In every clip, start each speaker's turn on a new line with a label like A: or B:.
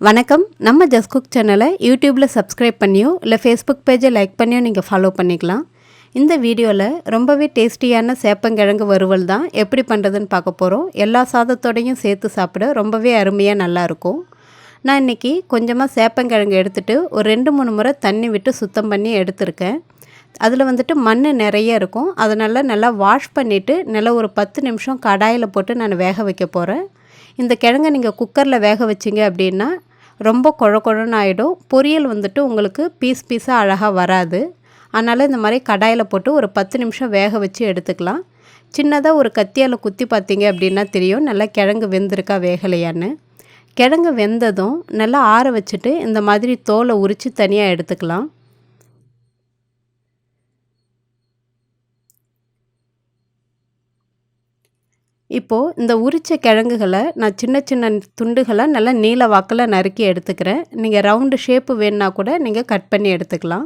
A: வணக்கம். நம்ம just cook சேனலை யூடியூப்பில் சப்ஸ்கிரைப் பண்ணியோ இல்லை ஃபேஸ்புக் பேஜை லைக் பண்ணியோ நீங்கள் ஃபாலோ பண்ணிக்கலாம். இந்த வீடியோவில் ரொம்பவே டேஸ்டியான சேப்பங்கிழங்கு வறுவல் தான் எப்படி பண்ணுறதுன்னு பார்க்க போகிறோம். எல்லா சாதத்தோடையும் சேர்த்து சாப்பிட ரொம்பவே அருமையாக நல்லாயிருக்கும். நான் இன்றைக்கி கொஞ்சமாக சேப்பங்கிழங்கு எடுத்துகிட்டு ஒரு 2-3 முறை தண்ணி விட்டு சுத்தம் பண்ணி எடுத்திருக்கேன். அதில் மண் நிறைய இருக்கும். அதனால் நல்லா வாஷ் பண்ணிவிட்டு நல்லா ஒரு 10 நிமிஷம் கடாயில் போட்டு நான் வேக வைக்க போகிறேன். இந்த கிழங்கை நீங்கள் குக்கரில் வேக வச்சிங்க அப்படின்னா ரொம்ப குழன்னு ஆகிடும். பொரியல் உங்களுக்கு பீஸ் பீஸாக அழகாக வராது. அதனால் இந்த மாதிரி கடாயில் போட்டு ஒரு 10 நிமிஷம் வேக வச்சு எடுத்துக்கலாம். சின்னதாக ஒரு கத்தியால் குத்தி பார்த்தீங்க அப்படின்னா தெரியும் நல்லா கிழங்கு வெந்திருக்கா வேகலையான்னு. கிழங்கு வெந்ததும் நல்லா ஆற வச்சுட்டு இந்த மாதிரி தோலை உரித்து தனியாக எடுத்துக்கலாம். இப்போது இந்த உரித்த கிழங்குகளை நான் சின்ன சின்ன துண்டுகளாக நல்லா நீல வாக்கில் நறுக்கி எடுத்துக்கிறேன். நீங்கள் ரவுண்டு ஷேப்பு வேணுன்னா கூட நீங்கள் கட் பண்ணி எடுத்துக்கலாம்.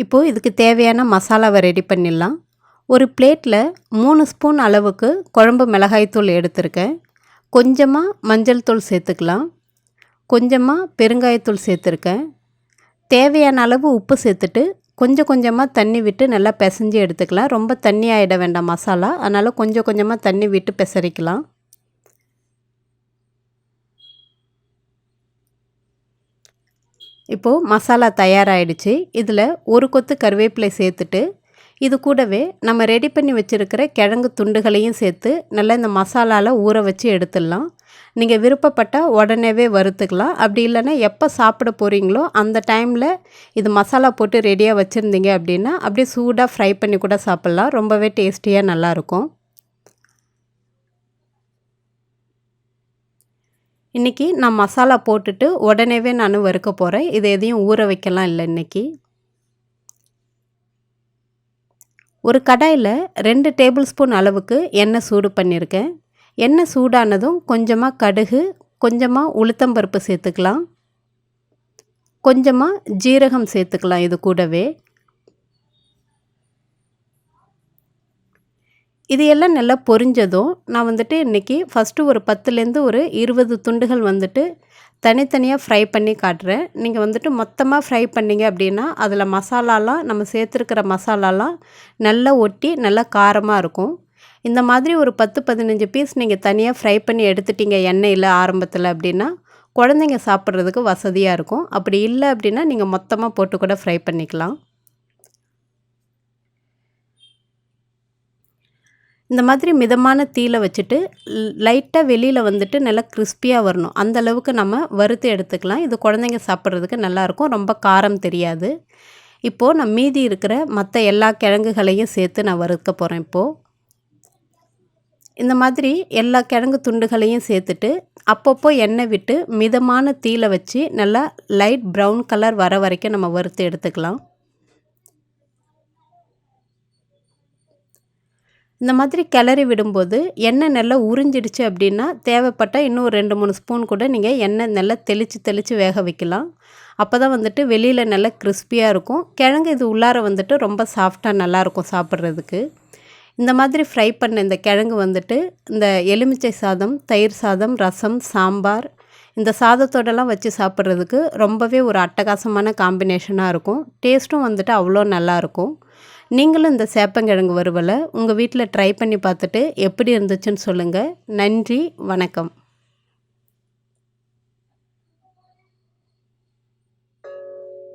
A: இப்போது இதுக்கு தேவையான மசாலாவை ரெடி பண்ணிடலாம். ஒரு பிளேட்டில் 3 ஸ்பூன் அளவுக்கு குழம்பு மிளகாய்த்தூள் எடுத்திருக்கேன். கொஞ்சமாக மஞ்சள் தூள் சேர்த்துக்கலாம். கொஞ்சமாக பெருங்காயத்தூள் சேர்த்துருக்கேன். தேவையான அளவு உப்பு சேர்த்துட்டு கொஞ்சம் கொஞ்சமாக தண்ணி விட்டு நல்லா பிசைஞ்சு எடுத்துக்கலாம். ரொம்ப தண்ணி ஆகிட வேண்டாம் மசாலா, அதனால் கொஞ்சம் கொஞ்சமாக தண்ணி விட்டு பிசறிக்கலாம். இப்போது மசாலா தயாராகிடுச்சு. இதில் ஒரு கொத்து கருவேப்பிலை சேர்த்துட்டு இது கூடவே நம்ம ரெடி பண்ணி வச்சுருக்கிற கிழங்கு துண்டுகளையும் சேர்த்து நல்லா இந்த மசாலாவில் ஊற வச்சு எடுத்துடலாம். நீங்கள் விருப்பப்பட்டால் உடனேவே வறுத்துக்கலாம். அப்படி இல்லைன்னா எப்போ சாப்பிட போகிறீங்களோ அந்த டைமில் இது மசாலா போட்டு ரெடியாக வச்சுருந்தீங்க அப்படின்னா அப்படியே சூடாக ஃப்ரை பண்ணி கூட சாப்பிட்லாம். ரொம்பவே டேஸ்டியாக நல்லாயிருக்கும். இன்றைக்கி நான் மசாலா போட்டுட்டு உடனேவே நான் வறுக்க போகிறேன். இது எதையும் ஊற வைக்கலாம் இல்லை. இன்றைக்கி ஒரு கடாயில் 2 டேபிள் ஸ்பூன் அளவுக்கு எண்ணெய் சூடு பண்ணியிருக்கேன். எண்ணெய் சூடானதும் கொஞ்சமாக கடுகு, கொஞ்சமாக உளுத்தம்பருப்பு சேர்த்துக்கலாம். கொஞ்சமாக ஜீரகம் சேர்த்துக்கலாம். இது கூடவே இது எல்லாம் நல்லா பொரிஞ்சதும் நான் இன்றைக்கி ஃபஸ்ட்டு ஒரு 10லேருந்து ஒரு 20 துண்டுகள் தனித்தனியாக ஃப்ரை பண்ணி காட்டுறேன். நீங்கள் மொத்தமாக ஃப்ரை பண்ணிங்க அப்படின்னா அதில் மசாலாலாம் நம்ம சேர்த்துருக்கிற மசாலாலாம் நல்லா ஒட்டி நல்லா காரமாக இருக்கும். இந்த மாதிரி ஒரு 10-15 பீஸ் நீங்கள் தனியாக ஃப்ரை பண்ணி எடுத்துட்டீங்க எண்ணெயில் ஆரம்பத்தில் அப்படின்னா குழந்தைங்க சாப்பிட்றதுக்கு வசதியாக இருக்கும். அப்படி இல்லை அப்படின்னா நீங்கள் மொத்தமாக போட்டு கூட ஃப்ரை பண்ணிக்கலாம். இந்த மாதிரி மிதமான தீயில் வச்சுட்டு லைட்டாக வெளியில் நல்லா கிறிஸ்பியாக வரணும். அந்தளவுக்கு நம்ம வறுத்து எடுத்துக்கலாம். இது குழந்தைங்க சாப்பிட்றதுக்கு நல்லாயிருக்கும். ரொம்ப காரம் தெரியாது. இப்போது நான் மீதி இருக்கிற மற்ற எல்லா கிழங்குகளையும் சேர்த்து நான் வறுக்க போகிறேன். இப்போது இந்த மாதிரி எல்லா கிழங்கு துண்டுகளையும் சேர்த்துட்டு அப்பப்போ எண்ணெய் விட்டு மிதமான தீயில் வச்சு நல்லா லைட் ப்ரௌன் கலர் வர வரைக்கும் நம்ம வறுத்து எடுத்துக்கலாம். இந்த மாதிரி கிளறி விடும்போது எண்ணெய் நல்லா உறிஞ்சிடுச்சு அப்படின்னா தேவைப்பட்டால் இன்னும் 2-3 ஸ்பூன் கூட நீங்கள் எண்ணெய் நல்லா தெளித்து வேக வைக்கலாம். அப்போ தான் வெளியில் நல்லா கிறிஸ்பியாக இருக்கும். கிழங்கு இது உள்ளார ரொம்ப சாஃப்டாக நல்லாயிருக்கும் சாப்பிட்றதுக்கு. இந்த மாதிரி ஃப்ரை பண்ண இந்த கிழங்கு இந்த எலுமிச்சை சாதம், தயிர் சாதம், ரசம், சாம்பார் இந்த சாதத்தோடலாம் வச்சு சாப்பிட்றதுக்கு ரொம்பவே ஒரு அட்டகாசமான காம்பினேஷனாக இருக்கும். டேஸ்ட்டும் அவ்வளோ நல்லாயிருக்கும். நீங்களும் இந்த சேப்பங்கிழங்கு வறுவலை உங்கள் வீட்டில் ட்ரை பண்ணி பார்த்துட்டு எப்படி இருந்துச்சுன்னு சொல்லுங்கள். நன்றி, வணக்கம்.